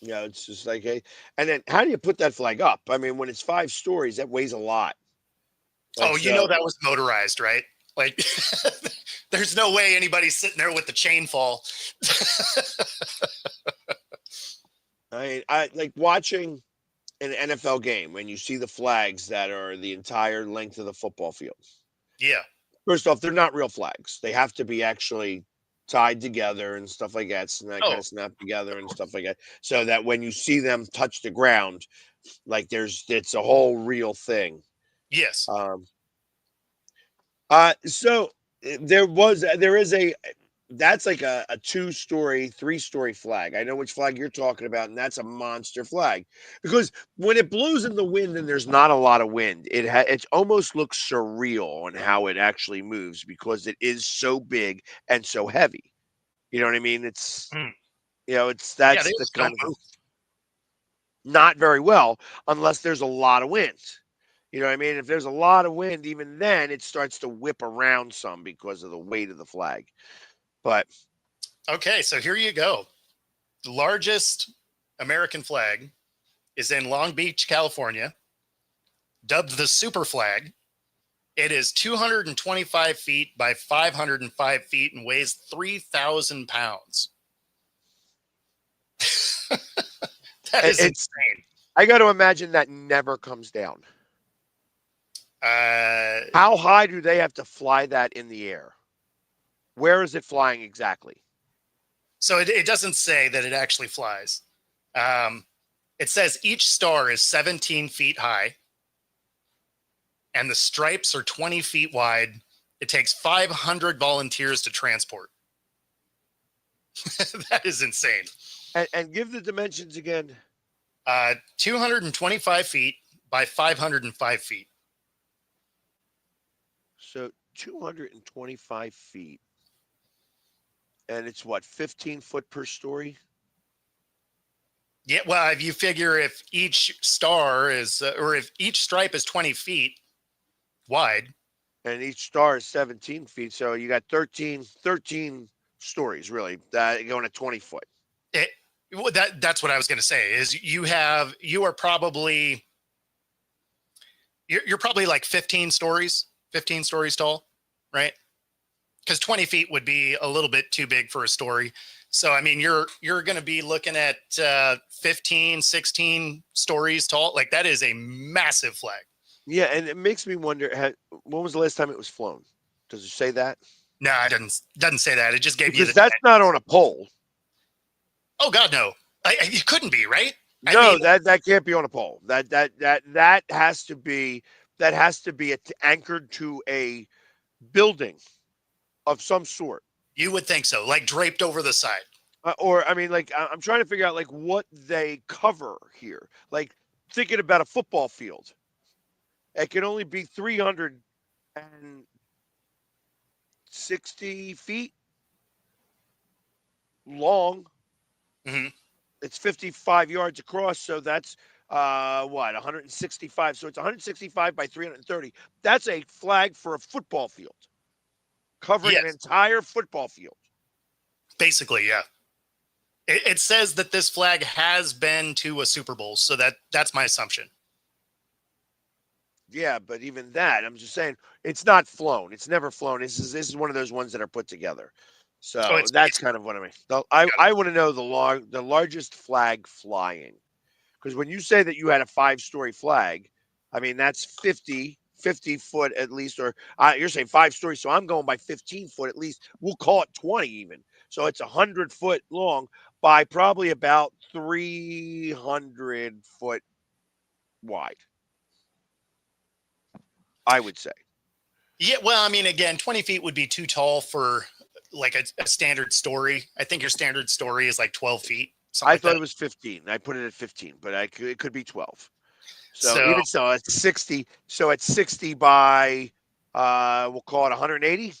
Yeah, it's just like, hey, and then how do you put that flag up? I mean, when it's 5 stories, that weighs a lot. That was motorized, right? Like, there's no way anybody's sitting there with the chain fall. I like watching an NFL game when you see the flags that are the entire length of the football field. Yeah. First off, they're not real flags. They have to be actually tied together and stuff like that, so that kind of snap together and stuff like that, so that when you see them touch the ground, like it's a whole real thing. Yes. So that's like a 2-story, 3-story flag. I know which flag you're talking about, and that's a monster flag, because when it blows in the wind and there's not a lot of wind, it almost looks surreal on how it actually moves, because it is so big and so heavy. You know what I mean? It's that's the kind of not very well unless there's a lot of wind. You know what I mean? If there's a lot of wind, even then it starts to whip around some because of the weight of the flag. But okay, so here you go. The largest American flag is in Long Beach, California, dubbed the Super Flag. It is 225 feet by 505 feet and weighs 3,000 pounds. That is insane. I got to imagine that never comes down. How high do they have to fly that in the air? Where is it flying exactly? So it doesn't say that it actually flies. It says each star is 17 feet high, and the stripes are 20 feet wide. It takes 500 volunteers to transport. That is insane. And give the dimensions again. 225 feet by 505 feet. So 225 feet, and it's what, 15 foot per story? Yeah, well, if you figure if each star is, or if each stripe is 20 feet wide, And each star is 17 feet. So you got 13 stories, really, going at 20 foot. it, well, that's what I was going to say is you are probably, you're probably like 15 stories tall, right? Because 20 feet would be a little bit too big for a story. So, I mean, you're going to be looking at 15, 16 stories tall. Like that is a massive flag. Yeah, and it makes me wonder, when was the last time it was flown? Does it say that? No, it doesn't say that. It just gave you Because the. that's not on a pole. Oh God, no! It couldn't be, right? I No, mean, that can't be on a pole. That has to be anchored to a building of some sort. you would think so, like draped over the side. Or I mean, like I'm trying to figure out like what they cover here. Like thinking about a football field, it can only be 360 feet long. Hmm. It's 55 yards across, so that's what, 165. So it's 165 by 330. That's a flag for a football field, covering an Yes, entire football field. basically, yeah. It says that this flag has been to a Super Bowl, so that's my assumption. Yeah, but even that, I'm just saying, it's not flown. It's never flown. This is one of those ones that are put together. Oh, So it's that's basically kind of what I mean. got it. I want to know the largest flag flying, because when you say that you had a 5-story flag, I mean that's 50 foot at least, or you're saying 5 stories, so I'm going by 15 foot at least. We'll call it 20 even. So it's 100 foot long by probably about 300 foot wide, I would say. Yeah, well, I mean, again, 20 feet would be too tall for like a standard story. I think your standard story is like 12 feet, something I like thought that. it was 15. I put it at 15, but it could be 12. So So, even so, it's 60. So it's 60 by, we'll call it 180,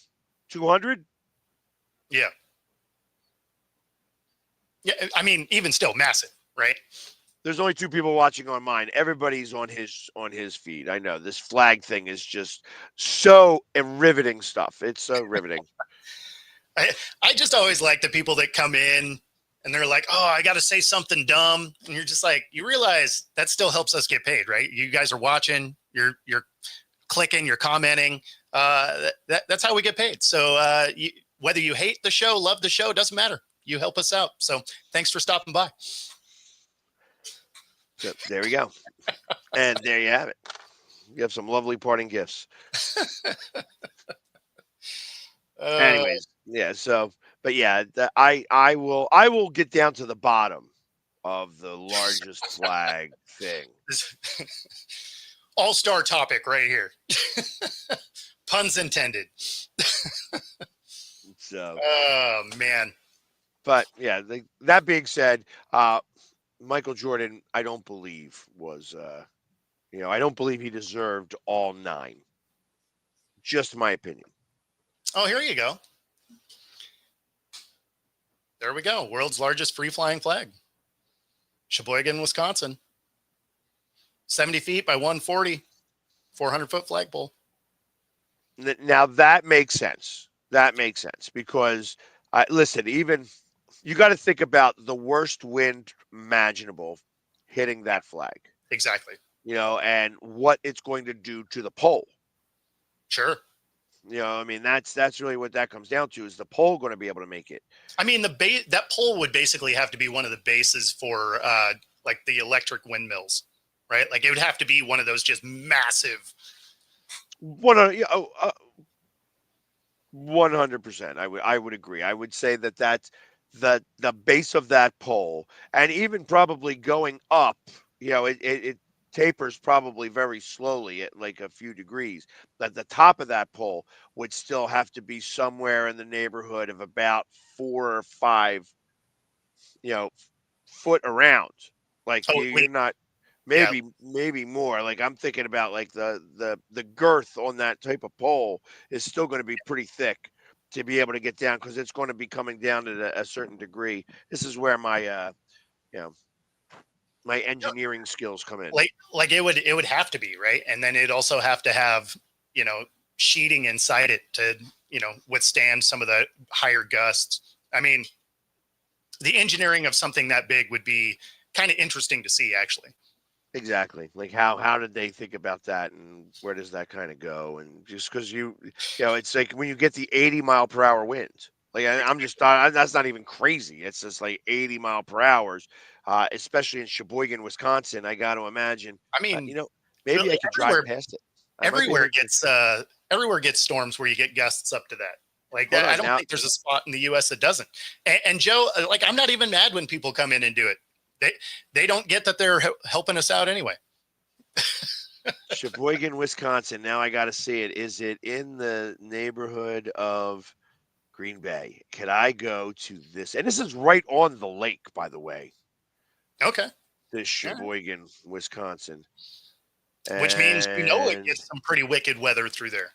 200. yeah. Yeah, I mean, even still massive, right? There's only 2 people watching on mine. Everybody's on his feed. I know this flag thing is just so riveting stuff. It's so riveting. I, I just always like the people that come in and they're like, oh, I got to say something dumb. And you're just like, you realize that still helps us get paid, right? You guys are watching, you're clicking, you're commenting. That's how we get paid. So whether you hate the show, love the show, doesn't matter. You help us out. So thanks for stopping by. So there we go. And there you have it. You have some lovely parting gifts. Uh, Anyways, yeah. So, but yeah, I will get down to the bottom of the largest flag thing. all-star topic right here. Puns intended. So, Oh man. but yeah, that being said, Michael Jordan, I don't believe was, I don't believe he deserved all 9. Just my opinion. Oh, here you go. There we go. World's largest free flying flag. Sheboygan, Wisconsin. 70 feet by 140, 400-foot flagpole. Now that makes sense. That makes sense because, listen, even you got to think about the worst wind imaginable hitting that flag, Exactly. and what it's going to do to the pole. Sure. I mean, that's really what that comes down to, is the pole going to be able to make it? I mean, that pole would basically have to be one of the bases for like the electric windmills, right? Like it would have to be one of those just massive. 100%. I would agree. I would say that's the base of that pole, and even probably going up. It tapers probably very slowly at like a few degrees. But the top of that pole would still have to be somewhere in the neighborhood of about 4 or 5, you know, foot around. Like Oh, you're not. Yeah. maybe more. Like I'm thinking about like the girth on that type of pole is still going to be pretty thick to be able to get down because it's going to be coming down at a certain degree. This is where my you know my engineering skills come in. Like it would have to be, right? And then it'd also have to have, sheeting inside it to, withstand some of the higher gusts. I mean, the engineering of something that big would be kind of interesting to see, actually. Exactly. Like how did they think about that and where does that kind of go? And just because it's like when you get the 80-mile-per-hour winds. Like I'm just that's not even crazy. It's just like 80-mile-per-hours, especially in Sheboygan, Wisconsin. I got to imagine. I mean, Maybe really, I could drive past it. I might be able everywhere gets storms where you get gusts up to that. Like Hold that, I on don't now. think there's a spot in the U.S. that doesn't. And Joe, like, I'm not even mad when people come in and do it. They don't get that they're helping us out anyway. Sheboygan, Wisconsin. Now I got to see it. Is it in the neighborhood of Green Bay? Could I go to this? And this is right on the lake, by the way. Okay. This All right. Sheboygan, Wisconsin. Which means it And gets some pretty wicked weather through there.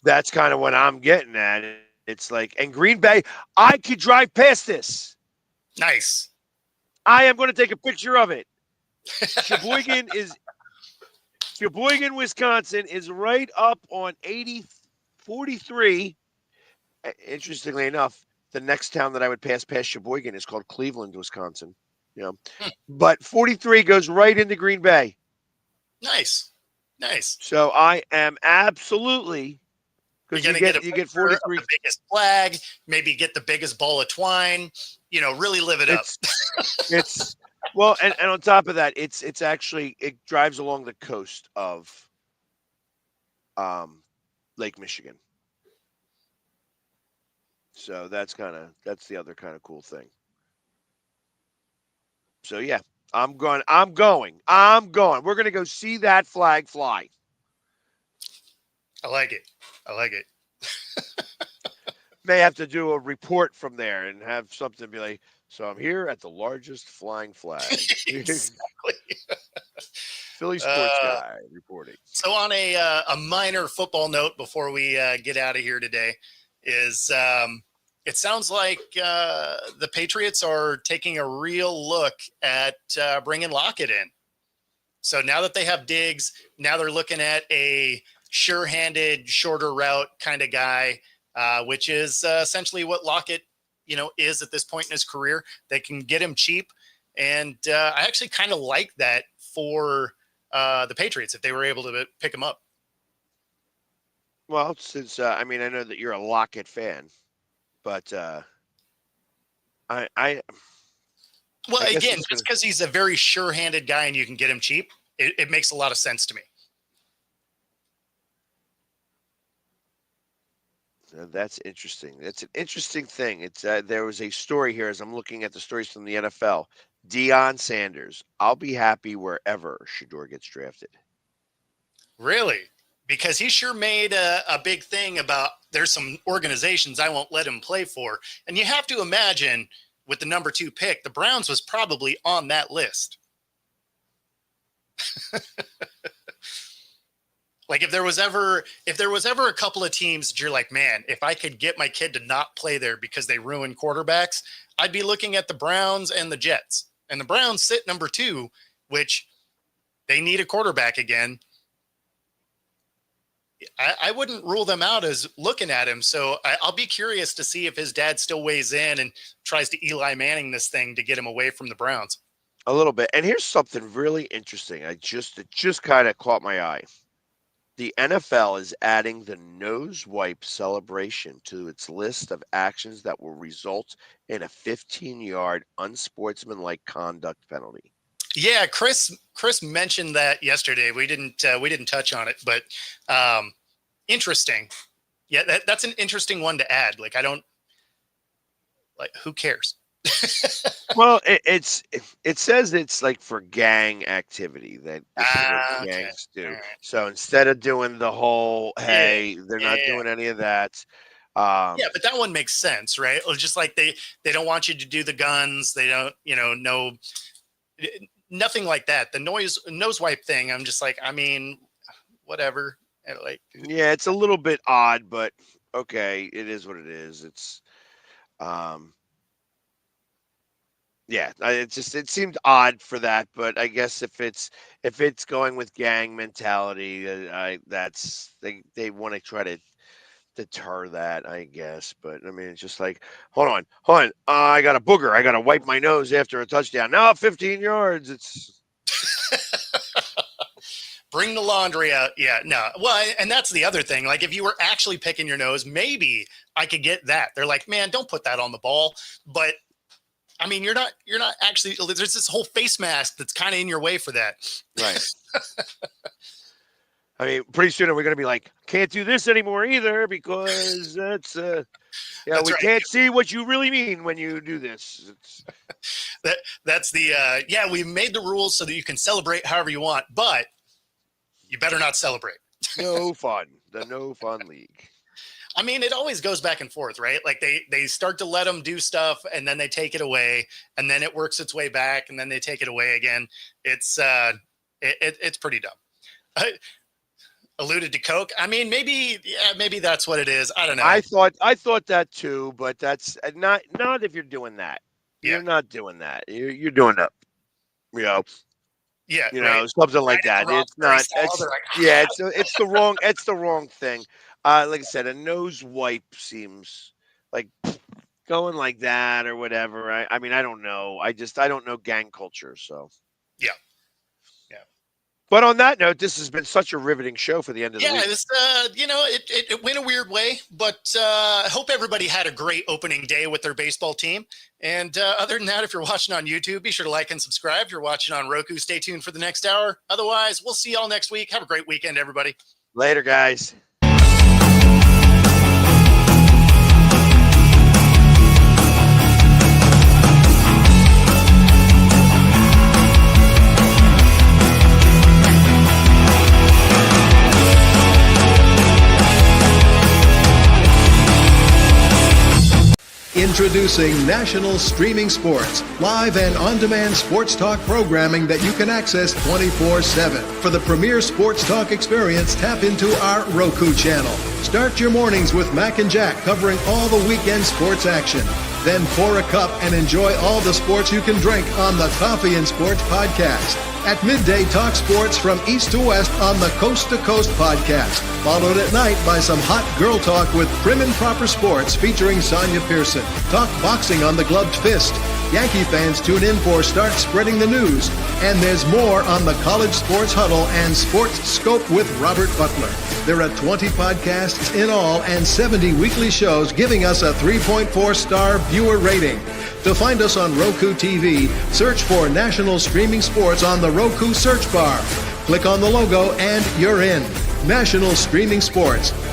that's kind of what I'm getting at. It's like, and Green Bay, I could drive past this. Nice. I am going to take a picture of it. Sheboygan, Wisconsin is right up on 43. Interestingly enough, the next town that I would pass past Sheboygan is called Cleveland, Wisconsin. But 43 goes right into Green Bay. Nice. So I am absolutely, because you get 43. The biggest flag, maybe get the biggest ball of twine. Really live it up. It's well, and on top of that, it's actually it drives along the coast of Lake Michigan. So that's the other kind of cool thing. So yeah, I'm going. We're going to go see that flag fly. I like it. May have to do a report from there and have something be like, so I'm here at the largest flying flag. Exactly. Philly sports guy reporting. So on a minor football note before we get out of here today is it sounds like the Patriots are taking a real look at bringing Lockett in. So now that they have Diggs, now they're looking at a sure-handed, shorter route kind of guy, which is essentially what Lockett, is at this point in his career. They can get him cheap. And I actually kind of like that for the Patriots if they were able to pick him up. Well, since I know that you're a Lockett fan, but well, again, just because he's a very sure-handed guy and you can get him cheap, it makes a lot of sense to me. That's interesting. That's an interesting thing. It's there was a story here as I'm looking at the stories from the NFL. Deion Sanders. I'll be happy wherever Shedeur gets drafted. Really? Because he sure made a big thing about there's some organizations I won't let him play for. And you have to imagine with the number 2 pick, the Browns was probably on that list. Like if there was ever a couple of teams that you're like, man, if I could get my kid to not play there because they ruin quarterbacks, I'd be looking at the Browns and the Jets. And the Browns sit number 2, which they need a quarterback again. I wouldn't rule them out as looking at him. So I'll be curious to see if his dad still weighs in and tries to Eli Manning this thing to get him away from the Browns. A little bit. And here's something really interesting. It just kind of caught my eye. The NFL is adding the nose wipe celebration to its list of actions that will result in a 15-yard unsportsmanlike conduct penalty. Yeah, Chris mentioned that yesterday. We didn't touch on it, but interesting. Yeah, that's an interesting one to add. Like who cares? Well, it says it's like for gang activity that gangs do. Right. So instead of doing the whole, hey, they're not doing any of that. Yeah, but that one makes sense, right? Just like they don't want you to do the guns. They don't, nothing like that. The nose wipe thing, I'm just like, I mean, whatever. Like, yeah, it's a little bit odd, but okay, it is what it is. It's yeah, it seemed odd for that, but I guess if it's going with gang mentality, they want to try to deter that, I guess. But I mean, it's just like, hold on, I got a booger, I got to wipe my nose after a touchdown. Now 15 yards, it's bring the laundry out. Yeah, no. Well, and that's the other thing. Like, if you were actually picking your nose, maybe I could get that. They're like, man, don't put that on the ball. But I mean, you're not actually, there's this whole face mask that's kind of in your way for that. right. I mean, pretty soon we're going to be like, can't do this anymore either because that's we right. Can't see what you really mean when you do this. That's the we made the rules so that you can celebrate however you want, but you better not celebrate. No fun. The no fun league. I mean, it always goes back and forth, right? Like they start to let them do stuff and then they take it away and then it works its way back and then they take it away again. It's pretty dumb. Alluded to Coke. I mean, maybe that's what it is. I don't know. I thought that too, but that's not if you're doing that. Yeah. You're not doing that. You're doing that. Yeah, something like that. It's not. It's the wrong thing. Like I said, a nose wipe seems like going like that or whatever. I mean, I don't know. I don't know gang culture, so yeah. But on that note, this has been such a riveting show for the end of the week. Yeah, it went a weird way, but I hope everybody had a great opening day with their baseball team. And other than that, if you're watching on YouTube, be sure to like and subscribe. If you're watching on Roku, stay tuned for the next hour. Otherwise, we'll see y'all next week. Have a great weekend, everybody. Later, guys. Introducing National Streaming Sports, live and on-demand sports talk programming that you can access 24/7. For the premier sports talk experience, tap into our Roku channel. Start your mornings with Mac and Jack covering all the weekend sports action. Then pour a cup and enjoy all the sports you can drink on the Coffee and Sports podcast. At midday, talk sports from east to west on the Coast to Coast podcast. Followed at night by some hot girl talk with Prim and Proper Sports featuring Sonia Pearson. Talk boxing on the Gloved Fist. Yankee fans tune in for Start Spreading the News. And there's more on the College Sports Huddle and Sports Scope with Robert Butler. There are 20 podcasts in all and 70 weekly shows giving us a 3.4-star viewer rating. To find us on Roku TV, search for National Streaming Sports on the Roku search bar. Click on the logo and you're in. National Streaming Sports.